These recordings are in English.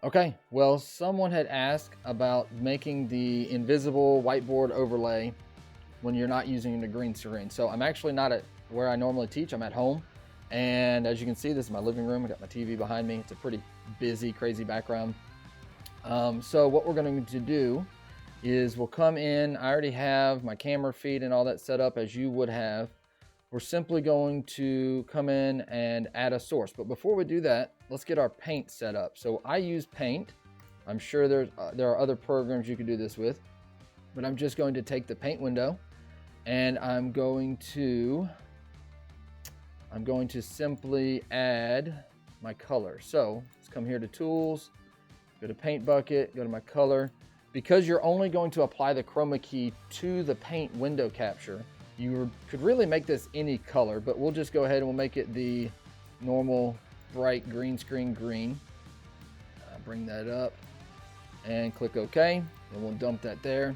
Okay, well, someone had asked about making the invisible whiteboard overlay when you're not using the green screen. So I'm actually not at where I normally teach, I'm at home. And as you can see, this is my living room. I got my TV behind me. It's a pretty busy, crazy background. So what we're going to do is we'll come in. I already have my camera feed and all that set up as you would have. We're simply going to come in and add a source. But before we do that, let's get our paint set up. So I use Paint. I'm sure there are other programs you can do this with, but I'm just going to take the paint window and I'm going to simply add my color. So let's come here to Tools, go to Paint Bucket, go to my color. Because you're only going to apply the chroma key to the paint window capture, you could really make this any color, but we'll just go ahead and we'll make it the normal bright green screen green. Bring that up and click OK, and we'll dump that there.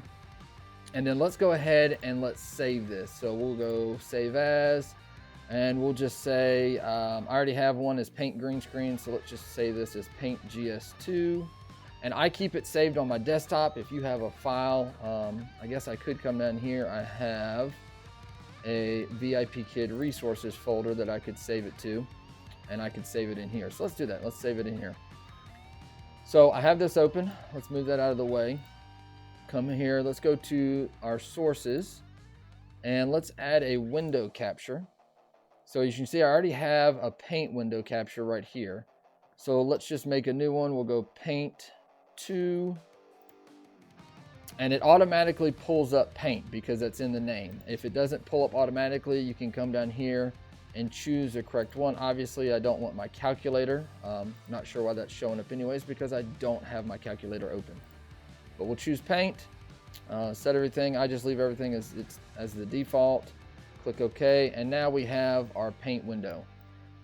And then let's go ahead and let's save this. So we'll go Save As, and we'll just say, I already have one as Paint Green Screen, so let's just save this as Paint GS2. And I keep it saved on my desktop. If you have a file, I guess I could come down here. I have a VIP Kid resources folder that I could save it to, and I could save it in here. So let's do that. Let's save it in here. So I have this open. Let's move that out of the way. Come here. Let's go to our sources, and let's add a window capture. So as you can see, I already have a paint window capture right here. So let's just make a new one. We'll go Paint 2. And it automatically pulls up Paint because that's in the name. If it doesn't pull up automatically, you can come down here and choose the correct one. Obviously, I don't want my calculator. Not sure why that's showing up anyways, because I don't have my calculator open. But we'll choose Paint, set everything. I just leave everything as the default. Click OK, and now we have our paint window.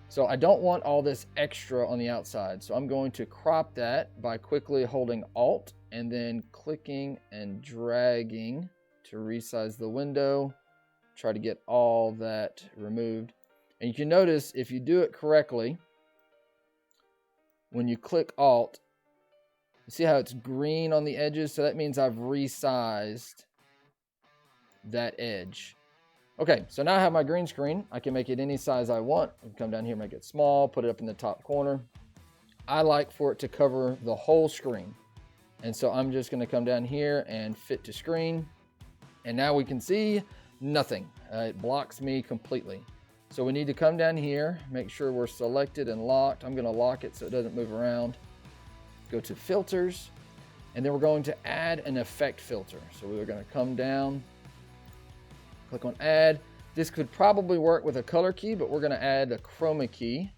So I don't want all this extra on the outside, so I'm going to crop that by quickly holding Alt and then clicking and dragging to resize the window. Try to get all that removed. And you can notice if you do it correctly, when you click Alt, you see how it's green on the edges? So that means I've resized that edge. Okay, so now I have my green screen. I can make it any size I want. I can come down here, make it small, put it up in the top corner. I like for it to cover the whole screen. And so I'm just gonna come down here and fit to screen. And now we can see nothing. It blocks me completely. So we need to come down here, make sure we're selected and locked. I'm gonna lock it so it doesn't move around. Go to Filters, and then we're going to add an effect filter. So we're gonna come down, click on Add. This could probably work with a color key, but we're gonna add a chroma key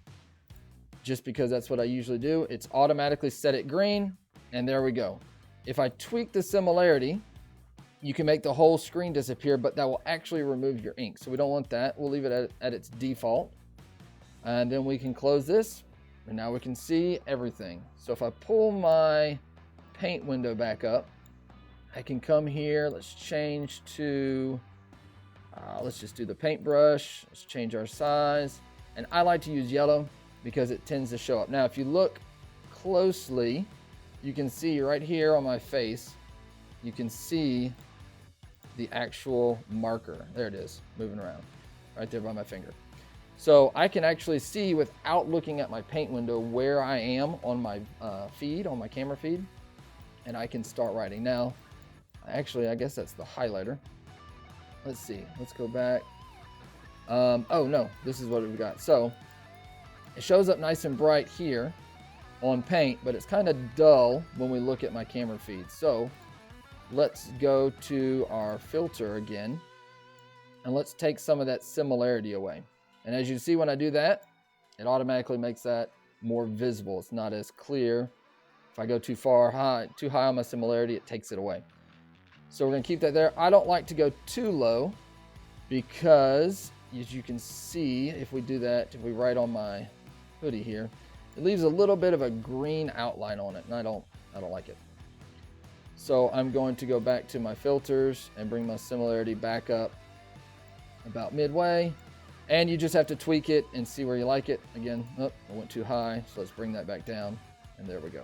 just because that's what I usually do. It's automatically set at green, and there we go. If I tweak the similarity, you can make the whole screen disappear, but that will actually remove your ink. So we don't want that. We'll leave it at its default. And then we can close this, and now we can see everything. So if I pull my paint window back up, I can come here. Let's change to, let's just do the paintbrush. Let's change our size. And I like to use yellow because it tends to show up. Now, if you look closely, you can see right here on my face, you can see the actual marker. There it is, moving around right there by my finger. So I can actually see without looking at my paint window where I am on my feed, on my camera feed, and I can start writing. Now, actually, I guess that's the highlighter. Let's see, let's go back. Oh no, this is what we've got. So it shows up nice and bright here on Paint, but it's kind of dull when we look at my camera feed. So let's go to our filter again, and let's take some of that similarity away. And as you see, when I do that, it automatically makes that more visible. It's not as clear. If I go too high on my similarity, it takes it away. So we're gonna keep that there. I don't like to go too low because, as you can see, if we do that, if we write on my hoodie here, it leaves a little bit of a green outline on it, and I don't like it. So I'm going to go back to my filters and bring my similarity back up about midway. And you just have to tweak it and see where you like it. Again, oh, I went too high, so let's bring that back down, and there we go.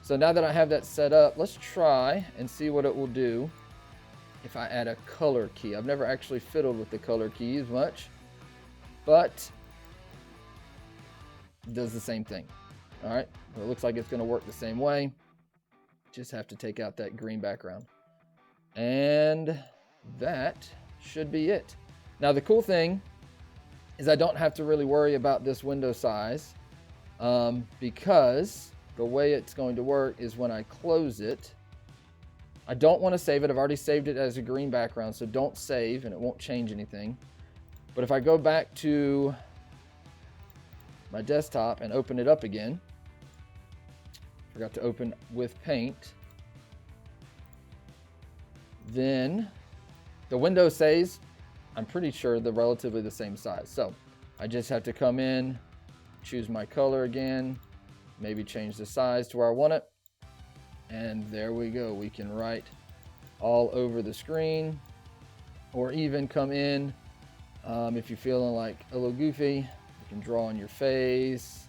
So now that I have that set up, let's try and see what it will do if I add a color key. I've never actually fiddled with the color keys much, but it does the same thing. All right, well, it looks like it's going to work the same way. Just have to take out that green background. And that should be it. Now the cool thing is I don't have to really worry about this window size because the way it's going to work is when I close it, I don't want to save it. I've already saved it as a green background, so don't save and it won't change anything. But if I go back to my desktop and open it up again, forgot to open with paint, then the window stays, I'm pretty sure they're relatively the same size. So I just have to come in, choose my color again, maybe change the size to where I want it. And there we go. We can write all over the screen, or even come in. If you're feeling like a little goofy, you can draw on your face,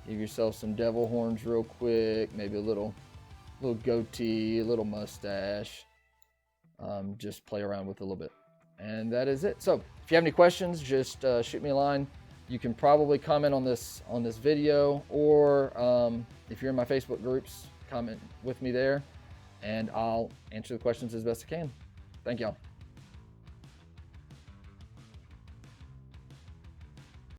give yourself some devil horns real quick, maybe a little goatee, a little mustache. Just play around with it a little bit. And that is it. So if you have any questions, just shoot me a line. You can probably comment on this video, or if you're in my Facebook groups, comment with me there, and I'll answer the questions as best I can. Thank y'all.